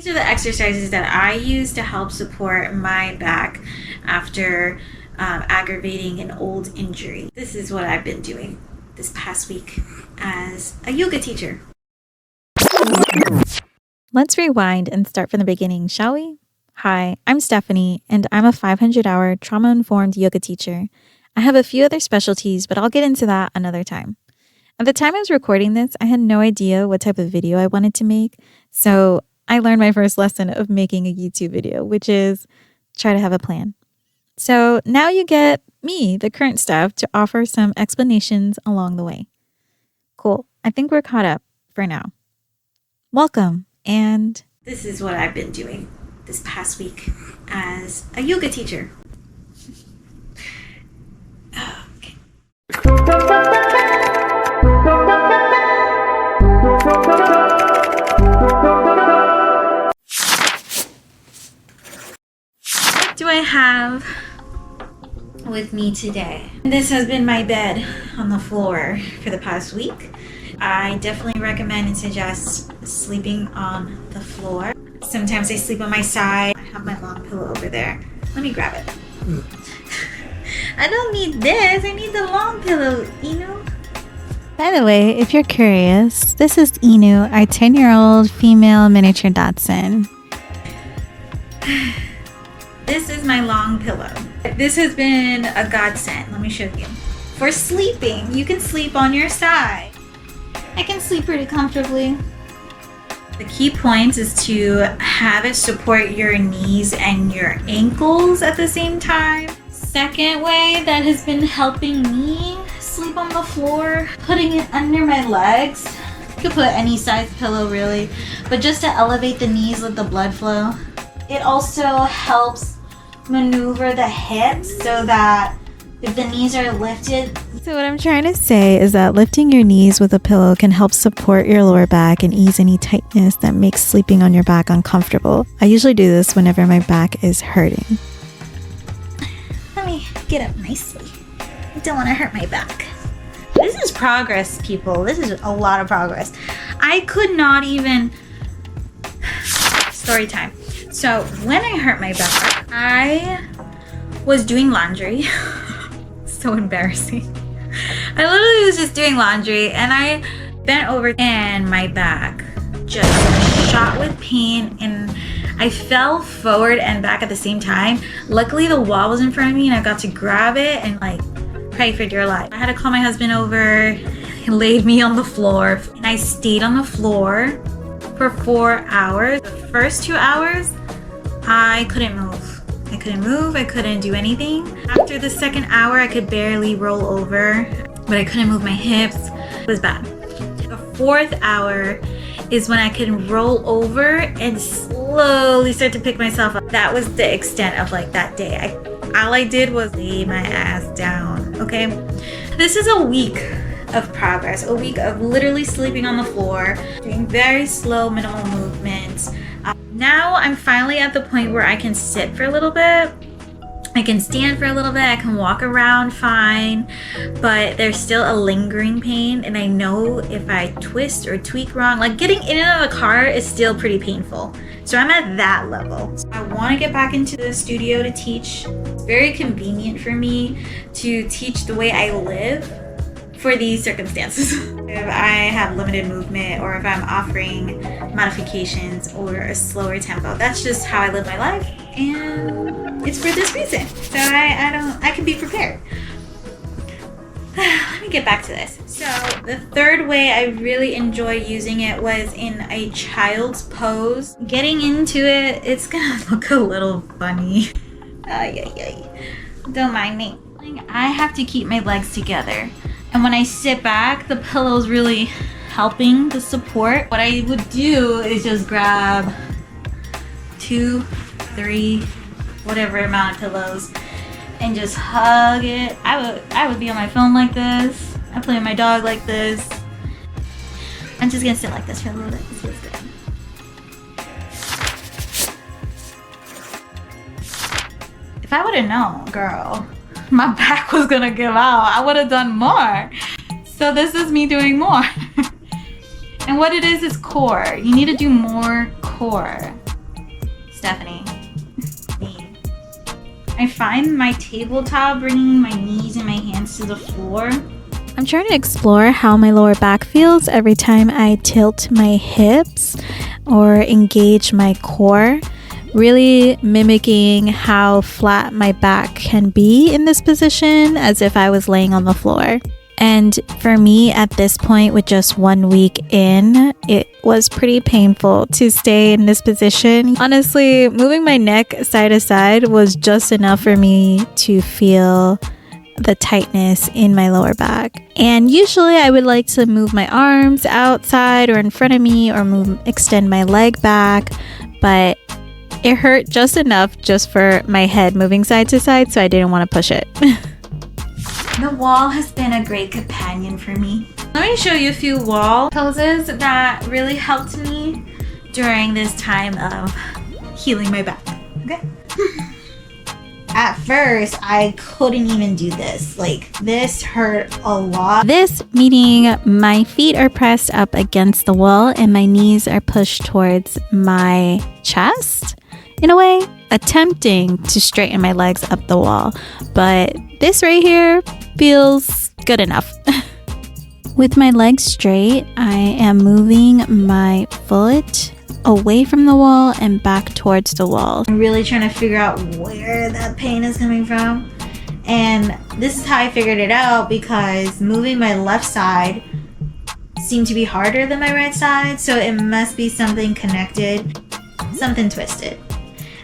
These are the exercises that I use to help support my back after aggravating an old injury. This is what I've been doing this past week as a yoga teacher. Let's rewind and start from the beginning, shall we? Hi, I'm Stephanie, and I'm a 500-hour trauma-informed yoga teacher. I have a few other specialties, but I'll get into that another time. At the time I was recording this, I had no idea what type of video I wanted to make, so I learned my first lesson of making a YouTube video, which is try to have a plan. So now you get me, the current Steph, to offer some explanations along the way. Cool. I think we're caught up for now. Welcome, and this is what I've been doing this past week as a yoga teacher. Okay. What do I have with me today? This has been my bed on the floor for the past week. I definitely recommend and suggest sleeping on the floor. Sometimes I sleep on my side. I have my long pillow over there. Let me grab it. I don't need this. I need the long pillow, Inu. by the way, if you're curious, this is Inu, our 10-year-old female miniature Dachshund. This is my long pillow. This has been a godsend. Let me show you. For sleeping, you can sleep on your side. I can sleep pretty comfortably. The key points is to have it support your knees and your ankles at the same time. Second way that has been helping me sleep on the floor, putting it under my legs. You could put any size pillow really, but just to elevate the knees with the blood flow. It also helps maneuver the hips so that if the knees are lifted. So what I'm trying to say is that lifting your knees with a pillow can help support your lower back and ease any tightness that makes sleeping on your back uncomfortable. I usually do this whenever my back is hurting. Let me get up nicely. I don't want to hurt my back. This is progress, people. This is a lot of progress. I could not even... Story time. So when I hurt my back, I was doing laundry. So embarrassing. I literally was just doing laundry and I bent over and my back just shot with pain and I fell forward and back at the same time. Luckily the wall was in front of me and I got to grab it and like pray for dear life. I had to call my husband over. He laid me on the floor and I stayed on the floor for 4 hours. The first 2 hours, I couldn't move. I couldn't do anything. After the second hour, I could barely roll over, but I couldn't move my hips. It was bad. The fourth hour is when I could roll over and slowly start to pick myself up. That was the extent of like that day. All I did was lay my ass down, okay? This is a week of progress, a week of literally sleeping on the floor, doing very slow, minimal movements. Now I'm finally at the point where I can sit for a little bit. I can stand for a little bit. I can walk around fine, but there's still a lingering pain. And I know if I twist or tweak wrong, like getting in and out of the car is still pretty painful. So I'm at that level. I want to get back into the studio to teach. It's very convenient for me to teach the way I live for these circumstances. If I have limited movement or if I'm offering modifications or a slower tempo, that's just how I live my life and it's for this reason. So I can be prepared. Let me get back to this. So the third way I really enjoy using it was in a child's pose. Getting into it, it's gonna look a little funny. Don't mind me. I have to keep my legs together. And when I sit back, the pillow's really helping the support. What I would do is just grab 2, 3, whatever amount of pillows and just hug it. I would be on my phone like this. I play with my dog like this. I'm just gonna sit like this for a little bit. This feels good. If I would have known, girl, my back was gonna give out, I would have done more. So this is me doing more. And what it is core. You need to do more core. Stephanie. Me. I find my tabletop bringing my knees and my hands to the floor. I'm trying to explore how my lower back feels every time I tilt my hips or engage my core, really mimicking how flat my back can be in this position as if I was laying on the floor. And for me at this point, with just 1 week in, it was pretty painful to stay in this position. Honestly, moving my neck side to side was just enough for me to feel the tightness in my lower back. And usually I would like to move my arms outside or in front of me or extend my leg back, but it hurt just enough just for my head moving side to side, so I didn't want to push it. The wall has been a great companion for me. Let me show you a few wall poses that really helped me during this time of healing my back. Okay. At first, I couldn't even do this. Like, this hurt a lot. This meaning my feet are pressed up against the wall and my knees are pushed towards my chest, in a way, attempting to straighten my legs up the wall. But this right here feels good enough. With my legs straight, I am moving my foot away from the wall and back towards the wall. I'm really trying to figure out where that pain is coming from. And this is how I figured it out, because moving my left side seemed to be harder than my right side. So it must be something connected, something twisted.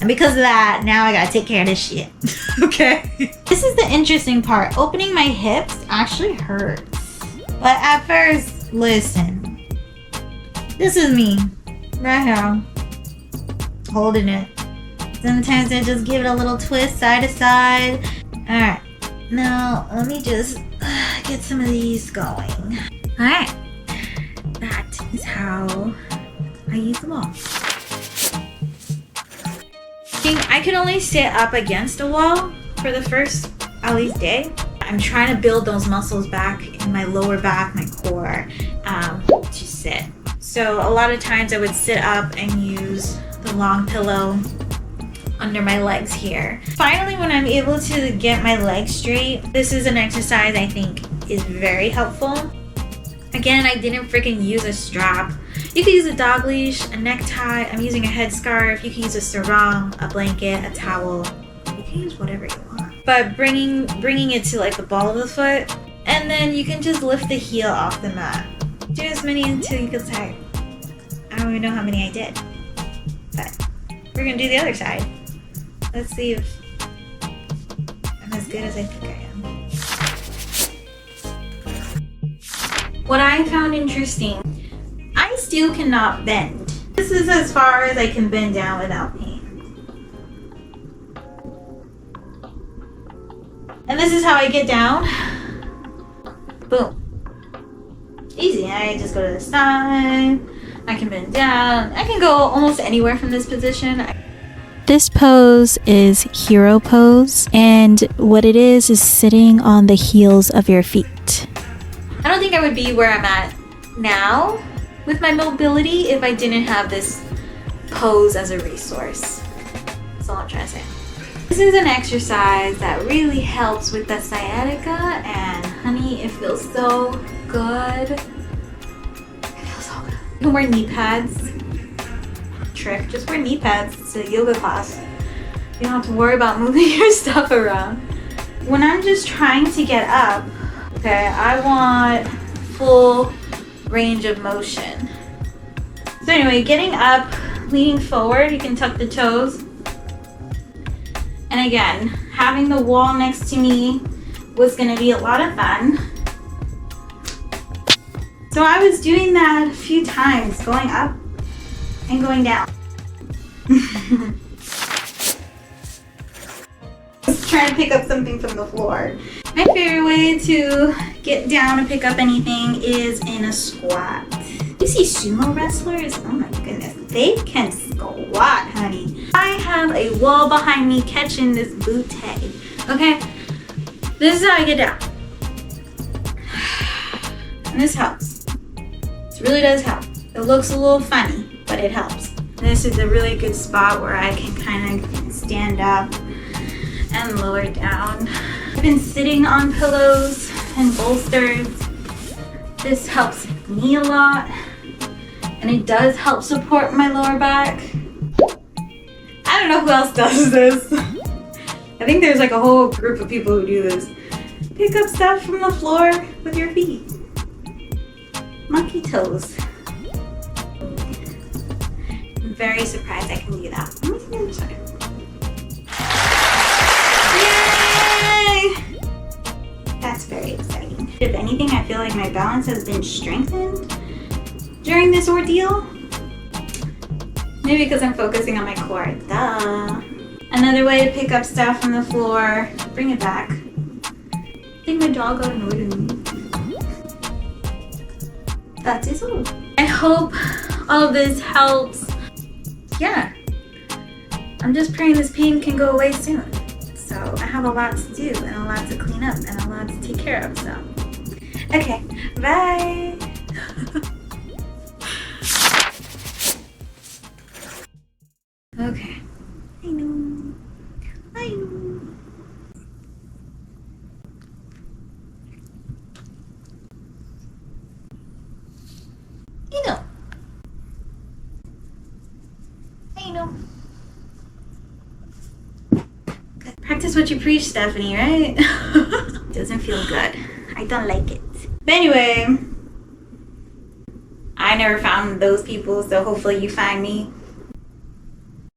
And because of that, now I gotta take care of this shit. Okay. This is the interesting part. Opening my hips actually hurts. But at first, listen. This is me. Right here. Holding it. Sometimes I just give it a little twist side to side. Alright. Now, let me just get some of these going. Alright. That is how I use the wall. I could only sit up against a wall for the first at least day. I'm trying to build those muscles back in my lower back, my core, to sit. So a lot of times I would sit up and use the long pillow under my legs here. Finally, when I'm able to get my legs straight, this is an exercise I think is very helpful. Again, I didn't freaking use a strap. You could use a dog leash, a necktie. I'm using a headscarf. You can use a sarong, a blanket, a towel. You can use whatever you want. But bringing it to like the ball of the foot, and then you can just lift the heel off the mat. Do as many until you feel tired. I don't even know how many I did. But we're gonna do the other side. Let's see if I'm as good as I think I am. What I found interesting, I still cannot bend. This is as far as I can bend down without pain. And this is how I get down. Boom. Easy. I just go to the side. I can bend down. I can go almost anywhere from this position. This pose is hero pose, and what it is sitting on the heels of your feet. I don't think I would be where I'm at now with my mobility if I didn't have this pose as a resource. That's all I'm trying to say. This is an exercise that really helps with the sciatica, and honey, it feels so good. It feels so good. You can wear knee pads. Trick, just wear knee pads. It's a yoga class. You don't have to worry about moving your stuff around. When I'm just trying to get up, okay, I want full range of motion. So anyway, getting up, leaning forward, you can tuck the toes. And again, having the wall next to me was gonna be a lot of fun. So I was doing that a few times, going up and going down. Just trying to pick up something from the floor. My favorite way to get down and pick up anything is in a squat. You see sumo wrestlers? Oh my goodness, they can squat, honey. I have a wall behind me catching this bootay. Okay, this is how I get down. And this helps. This really does help. It looks a little funny, but it helps. This is a really good spot where I can kind of stand up and lower down. I've been sitting on pillows and bolsters. This helps me a lot, and it does help support my lower back. I don't know who else does this. I think there's like a whole group of people who do this. Pick up stuff from the floor with your feet. Monkey toes. I'm very surprised I can do that. Let me see the other side. Yay! That's very exciting. If anything, I feel like my balance has been strengthened during this ordeal. Maybe because I'm focusing on my core. Duh. Another way to pick up stuff from the floor, bring it back. I think my dog got annoyed with me. That is all. I hope all of this helps. Yeah. I'm just praying this pain can go away soon. So I have a lot to do and a lot to clean up and a lot to take care of, so. Okay, bye. Okay. I know. I know. You know. I know. Good. Practice what you preach, Stephanie, right? Doesn't feel good. I don't like it. But anyway, I never found those people, so hopefully you find me.